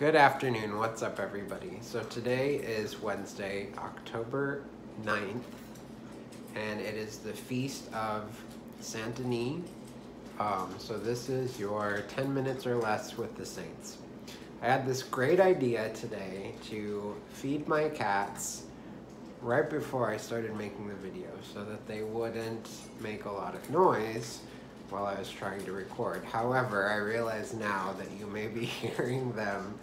Good afternoon, what's up everybody? So today is Wednesday, October 9th, and it is the feast of Saint Denis. So this is your 10 minutes or less with the saints. I had this great idea today to feed my cats right before I started making the video so that they wouldn't make a lot of noise while I was trying to record. However, I realize now that you may be hearing them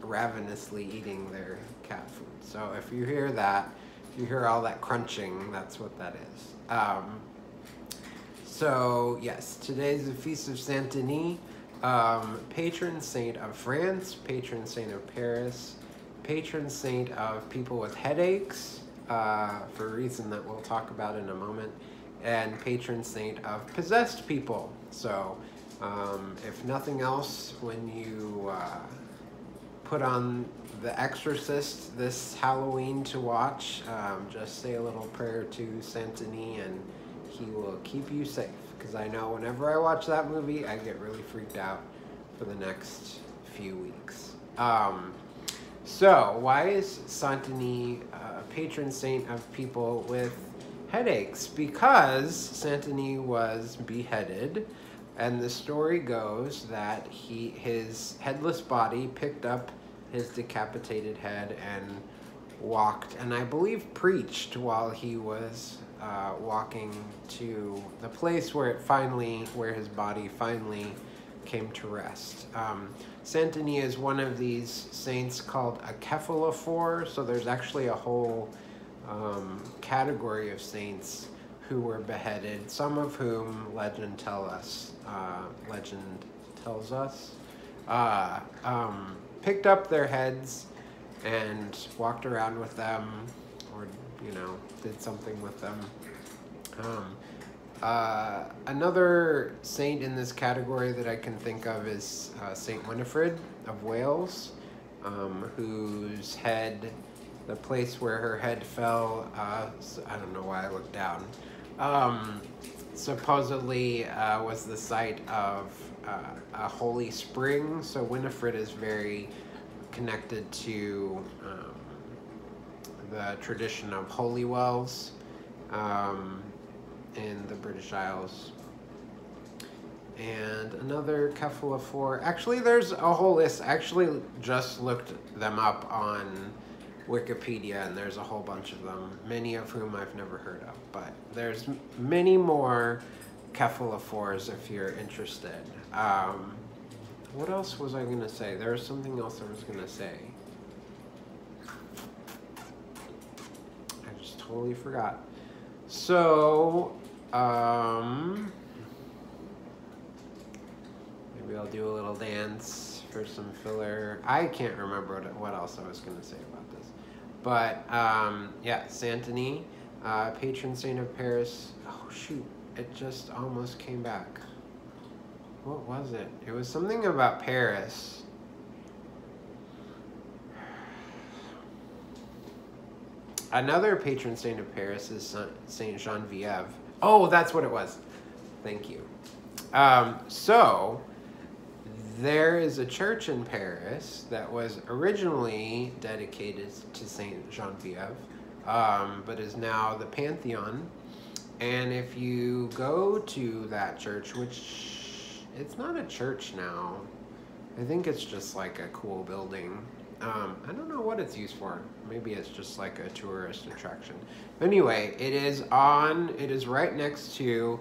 ravenously eating their cat food. So if you hear that, if you hear all that crunching, that's what that is. So yes, today's the Feast of Saint Denis, patron saint of France, patron saint of Paris, patron saint of people with headaches, for a reason that we'll talk about in a moment, and patron saint of possessed people. So if nothing else, when you put on The Exorcist this Halloween to watch, just say a little prayer to Saint Denis and he will keep you safe. Because I know whenever I watch that movie, I get really freaked out for the next few weeks. So why is Saint Denis a patron saint of people with headaches? Because Saint Denis was beheaded, and the story goes that his headless body picked up his decapitated head and walked, and I believe preached while he was walking to the place where his body finally came to rest. Saint Denis is one of these saints called a cephalophore, so there's actually a whole category of saints who were beheaded, some of whom legend tells us picked up their heads and walked around with them, or did something with them. Another saint in this category that I can think of is Saint Winifred of Wales, whose head, the place where her head fell, I don't know why I looked down, supposedly was the site of a holy spring. So Winifred is very connected to the tradition of holy wells in the British Isles. And another cephalophore, actually there's a whole list. I actually just looked them up on Wikipedia, and there's a whole bunch of them, many of whom I've never heard of, but there's many more cephalophores if you're interested. What else was I gonna say? There was something else I was gonna say. I just totally forgot. So, maybe I'll do a little dance for some filler. I can't remember what else I was gonna say about this. But, yeah, Saint Denis, patron saint of Paris. Oh, shoot, it just almost came back. What was it? It was something about Paris. Another patron saint of Paris is Saint Geneviève. Oh, that's what it was. Thank you. So, there is a church in Paris that was originally dedicated to Saint Geneviève, but is now the Panthéon. And if you go to that church, which it's not a church now, I think it's just like a cool building. I don't know what it's used for. Maybe it's just like a tourist attraction. But anyway, it is right next to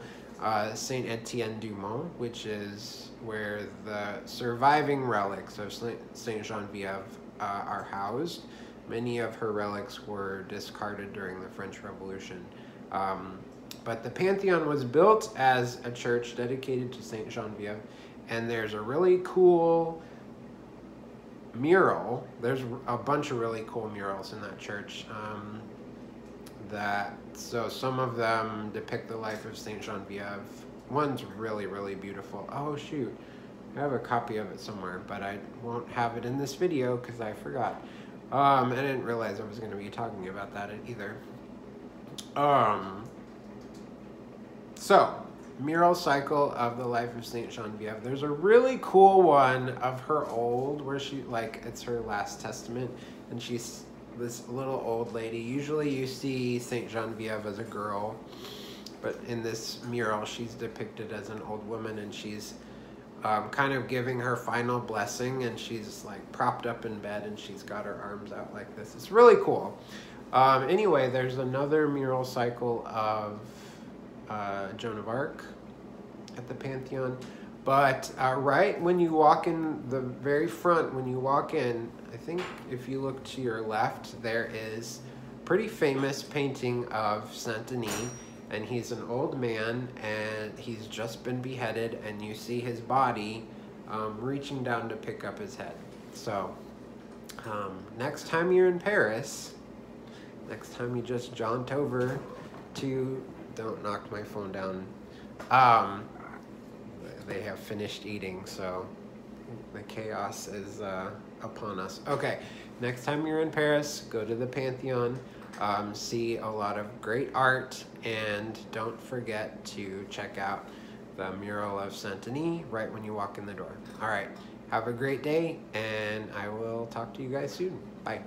Saint Etienne du Mont, which is where the surviving relics of Saint Geneviève are housed. Many of her relics were discarded during the French Revolution. But the Panthéon was built as a church dedicated to Saint Geneviève, and there's a really cool mural. There's a bunch of really cool murals in that church. So some of them depict the life of Saint Geneviève. One's really, really beautiful. Oh shoot, I have a copy of it somewhere, but I won't have it in this video because I forgot. I didn't realize I was going to be talking about that either. So, mural cycle of the life of Saint Genevieve. There's a really cool one of her old, where she, like, it's her last testament, and she's this little old lady. Usually you see Saint Genevieve as a girl, but in this mural she's depicted as an old woman, and she's kind of giving her final blessing, and she's like propped up in bed, and she's got her arms out like this. It's really cool. Anyway, there's another mural cycle of Joan of Arc at the Panthéon, but right when you walk in the very front, when you walk in, I think if you look to your left, there is a pretty famous painting of Saint Denis, and he's an old man, and he's just been beheaded, and you see his body reaching down to pick up his head. So next time you're in Paris, next time you just jaunt over to, don't knock my phone down, they have finished eating, so the chaos is upon us. Okay, next time you're in Paris, go to the Panthéon, see a lot of great art, and don't forget to check out the mural of Saint Denis right when you walk in the door. All right, have a great day, and I will talk to you guys soon. Bye.